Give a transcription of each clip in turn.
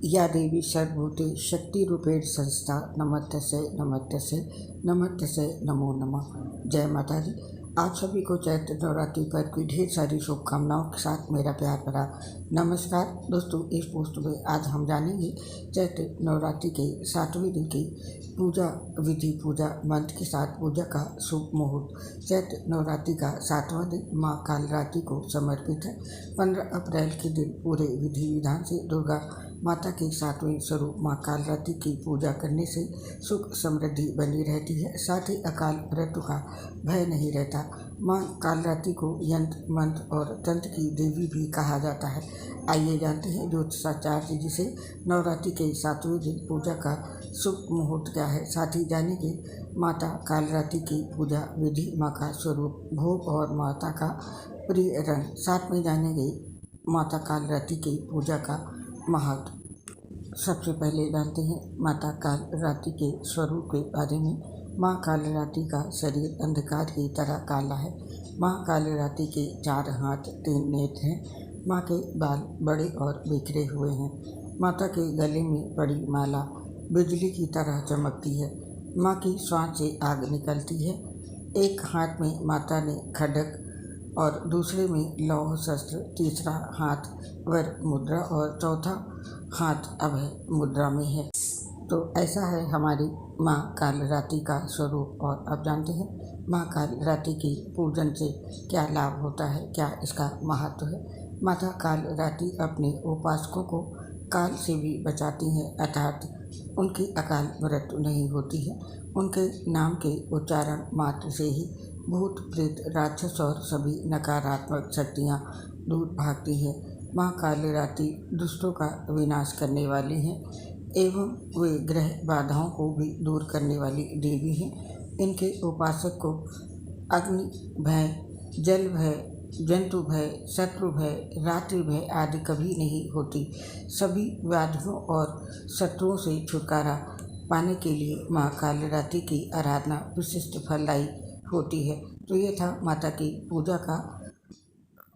या देवी सर्वभूते शक्तिरूपेण संस्था नमस्तस्यै नमस्तस्यै नमो नमः। जय माता दी। आप सभी को चैत्र नवरात्रि पर की ढेर सारी शुभकामनाओं के साथ मेरा प्यार भरा नमस्कार। दोस्तों, इस पोस्ट में आज हम जानेंगे चैत्र नवरात्रि के 7वें दिन की पूजा विधि, पूजा मंत्र के साथ पूजा का शुभ मुहूर्त। चैत्र नवरात्रि का 7वां दिन माँ कालरात्रि को समर्पित है। 15 अप्रैल के दिन पूरे विधि विधान से दुर्गा माता के 7वें स्वरूप माँ कालरात्रि की पूजा करने से सुख समृद्धि बनी रहती है, साथ ही अकाल मृत्यु का भय नहीं रहता। माँ कालरात्रि को यंत्र मंत्र और तंत्र की देवी भी कहा जाता है। आइए जानते हैं ज्योतिषाचार्य जी से नवरात्रि के 7वें दिन पूजा का शुभ मुहूर्त क्या है। साथ ही जानेंगे माता कालरात्रि की पूजा विधि, माँ का स्वरूप, भोग और माता का प्रिय रंग। साथ में जानेंगे माता कालरात्रि की पूजा का महत्व। सबसे पहले जानते हैं माता कालरात्रि के स्वरूप के बारे में। माँ कालरात्रि का शरीर अंधकार की तरह काला है। माँ कालरात्रि के 4 हाथ 3 नेत्र हैं। माँ के बाल बड़े और बिखरे हुए हैं। माता के गले में पड़ी माला बिजली की तरह चमकती है। माँ की श्वास से आग निकलती है। एक हाथ में माता ने खड्ग और दूसरे में लौह शस्त्र, तीसरा हाथ वर मुद्रा और चौथा हाथ अभय मुद्रा में है। तो ऐसा है हमारी माँ कालरात्रि का स्वरूप। और अब जानते हैं माँ कालरात्रि की पूजन से क्या लाभ होता है, क्या इसका महत्व है। माता कालरात्रि अपने उपासकों को काल से भी बचाती हैं, अर्थात उनकी अकाल मृत्यु नहीं होती है। उनके नाम के उच्चारण मात्र से ही भूत प्रेत राक्षस और सभी नकारात्मक शक्तियाँ दूर भागती हैं। माँ कालरात्रि दुष्टों का विनाश करने वाली हैं एवं वे ग्रह बाधाओं को भी दूर करने वाली देवी हैं। इनके उपासक को अग्नि भय, जल भय, जंतु भय, शत्रु भय, रात्रि भय आदि कभी नहीं होती। सभी व्याधियों और शत्रुओं से छुटकारा पाने के लिए माँ कालरात्रि की आराधना विशिष्ट फलदायी होती है। तो ये था माता की पूजा का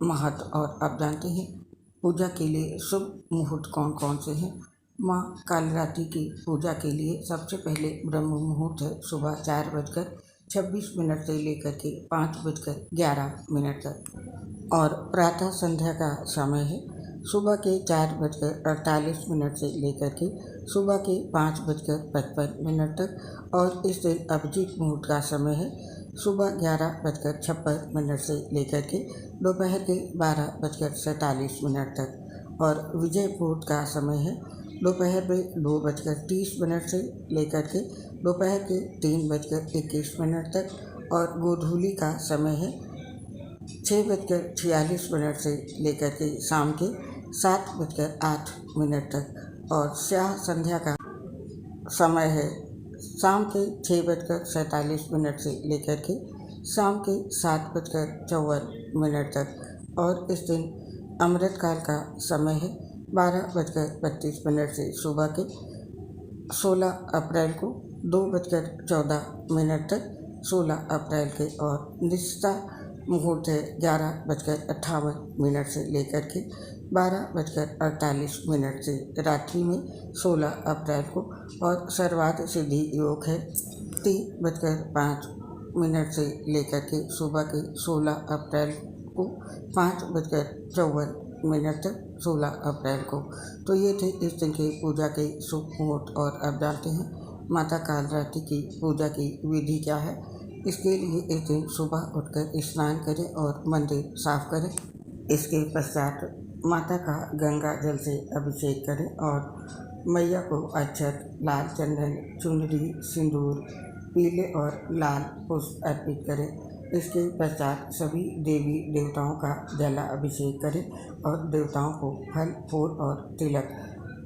महत्व। और अब जानते हैं पूजा के लिए शुभ मुहूर्त कौन कौन से हैं। माँ कालरात्रि की पूजा के लिए सबसे पहले ब्रह्म मुहूर्त है सुबह 4:26 से लेकर के 5:11 तक। और प्रातः संध्या का समय है सुबह के 4:48 से लेकर के सुबह के 5:55 तक। और इस दिन अभिजीत मुहूर्त का समय है सुबह 11:56 से लेकर के दोपहर के 12:47 तक। और विजय मुहूर्त का समय है दोपहर में 2:30 से लेकर के दोपहर के 3:21 तक। और गोधूली का समय है 6:46 से लेकर के शाम के 7:08 तक। और स्याह संध्या का समय है शाम के 6:47 से लेकर के शाम के 7:54 तक। और इस दिन अमृत काल का समय है 12:32 से सुबह के 16 अप्रैल को 2:14 तक 16 अप्रैल के। और निष्ठा मुहूर्त है 11:58 से लेकर के 12:48 से रात्रि में 16 अप्रैल को। और सर्वार्थ सिद्धि योग है 3:05 से लेकर के सुबह के 16 अप्रैल को 5:54 तक 16 अप्रैल को। तो ये थे इस दिन के पूजा के शुभ मुहूर्त। और अब जानते हैं माता कालरात्रि की पूजा की विधि क्या है। इसके लिए इस दिन सुबह उठकर स्नान करें और मंदिर साफ करें। इसके पश्चात माता का गंगा जल से अभिषेक करें और मैया को अक्षत, लाल चंदन, चुनरी, सिंदूर, पीले और लाल पुष्प अर्पित करें। इसके पश्चात सभी देवी देवताओं का जलाभिषेक करें और देवताओं को फल, फूल और तिलक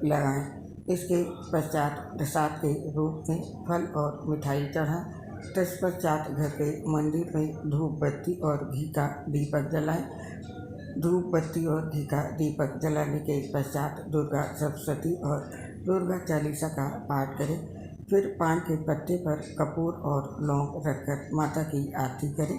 लगाएं। इसके पश्चात प्रसाद के रूप में फल और मिठाई चढ़ाएं। तत्पश्चात घर के मंदिर में धूप बत्ती और घी का दीपक जलाएं। धूप बत्ती और घी का दीपक जलाने के पश्चात दुर्गा सप्तशती और दुर्गा चालीसा का पाठ करें। फिर पान के पत्ते पर कपूर और लौंग रखकर माता की आरती करें।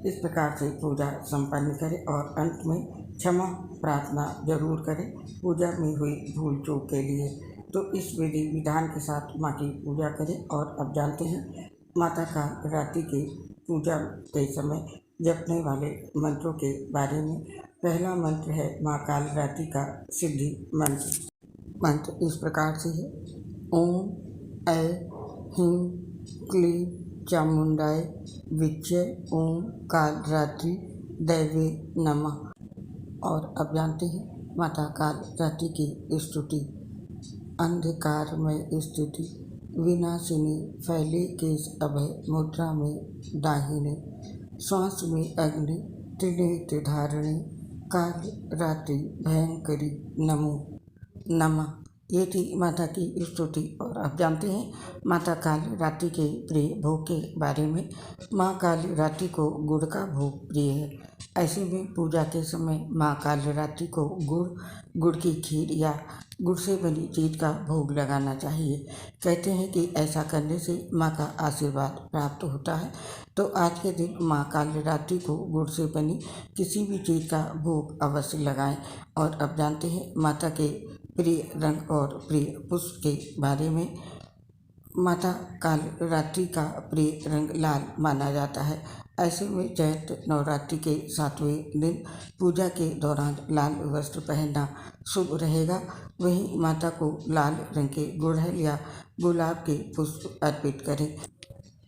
इस प्रकार से पूजा संपन्न करें और अंत में क्षमा प्रार्थना जरूर करें पूजा में हुई भूल चूक के लिए। तो इस विधि विधान के साथ माँ की पूजा करें। और अब जानते हैं माता काल रात्रि की पूजा के समय जपने वाले मंत्रों के बारे में। पहला मंत्र है माँ काल रात्रि का सिद्धि मंत्र। मंत्र इस प्रकार से है। ओम ऐ ह्रीं क्लीं चामुंडाय विच्चे ओम काल रात्रि दैवे नमः। और अब जानते हैं माता काल रात्रि की स्तुति। अंधकार में स्थिति विनाशिनी फैले केश अभय मुद्रा में दाहिने श्वास में अग्नि त्रिनेत्र धारणे काल रात्रि भयंकरी नमो नमः। ये थी माता की स्तुति। और अब जानते हैं माता काल रात्रि के प्रिय भोग के बारे में। माँ काल रात्रि को गुड़ का भोग प्रिय है। ऐसे में पूजा के समय माँ काल रात्रि को गुड़ की खीर या गुड़ से बनी चीज का भोग लगाना चाहिए। कहते हैं कि ऐसा करने से माँ का आशीर्वाद प्राप्त होता है। तो आज के दिन माँ काल रात्रि को गुड़ से बनी किसी भी चीज़ का भोग अवश्य लगाएं। और अब जानते हैं माता के प्रिय रंग और प्रिय पुष्प के बारे में। माता काल रात्रि का प्रिय रंग लाल माना जाता है। ऐसे में चैत्र नवरात्रि के 7वें दिन पूजा के दौरान लाल वस्त्र पहनना शुभ रहेगा। वहीं माता को लाल रंग के गुड़हल या गुलाब के पुष्प अर्पित करें।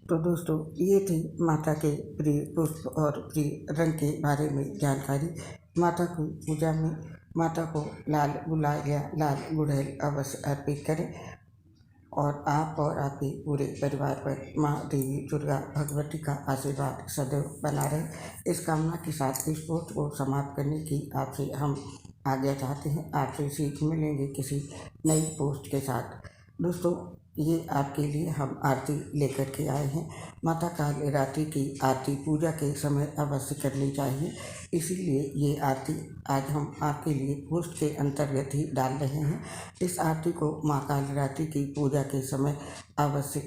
तो दोस्तों ये थी माता के प्रिय पुष्प और प्रिय रंग के बारे में जानकारी। माता की पूजा में माता को लाल गुलाब या लाल गुड़हल अवश्य अर्पित करें। और आप और आपके पूरे परिवार पर माँ देवी दुर्गा भगवती का आशीर्वाद सदैव बना रहे। इस कामना के साथ इस पोस्ट को समाप्त करने की आपसे हम आज्ञा चाहते हैं। आपसे सीख मिलेंगे किसी नई पोस्ट के साथ। दोस्तों ये आपके लिए हम आरती लेकर के आए हैं। माता काल रात्रि की आरती पूजा के समय अवश्य करनी चाहिए। इसीलिए ये आरती आज हम आपके लिए पोस्ट के अंतर्गत ही डाल रहे हैं। इस आरती को माँ काल रात्रि की पूजा के समय अवश्य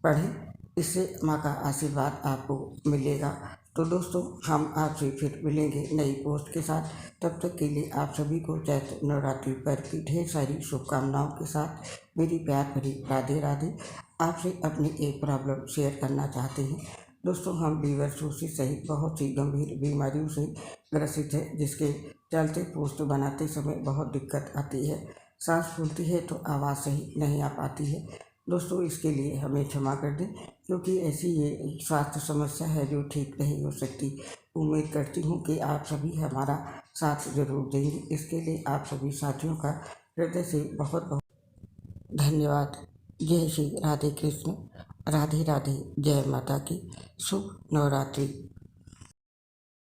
पढ़ें। इससे माँ का आशीर्वाद आपको मिलेगा। तो दोस्तों हम आपसे फिर मिलेंगे नई पोस्ट के साथ। तब तक के लिए आप सभी को चैत्र नवरात्रि पर्व की ढेर सारी शुभकामनाओं के साथ मेरी प्यार भरी राधे राधे। आपसे अपनी एक प्रॉब्लम शेयर करना चाहते हैं। दोस्तों हम लीवर cirrhosis सहित बहुत सी गंभीर बीमारियों से ग्रसित है, जिसके चलते पोस्ट बनाते समय बहुत दिक्कत आती है। सांस फूलती है तो आवाज़ सही नहीं आ पाती है। दोस्तों इसके लिए हमें क्षमा कर दें, क्योंकि ऐसी ये एक स्वास्थ्य समस्या है जो ठीक नहीं हो सकती। उम्मीद करती हूँ कि आप सभी हमारा साथ जरूर देंगे। इसके लिए आप सभी साथियों का हृदय से बहुत बहुत धन्यवाद। जय श्री राधे कृष्ण, राधे राधे, जय माता की। शुभ नवरात्रि।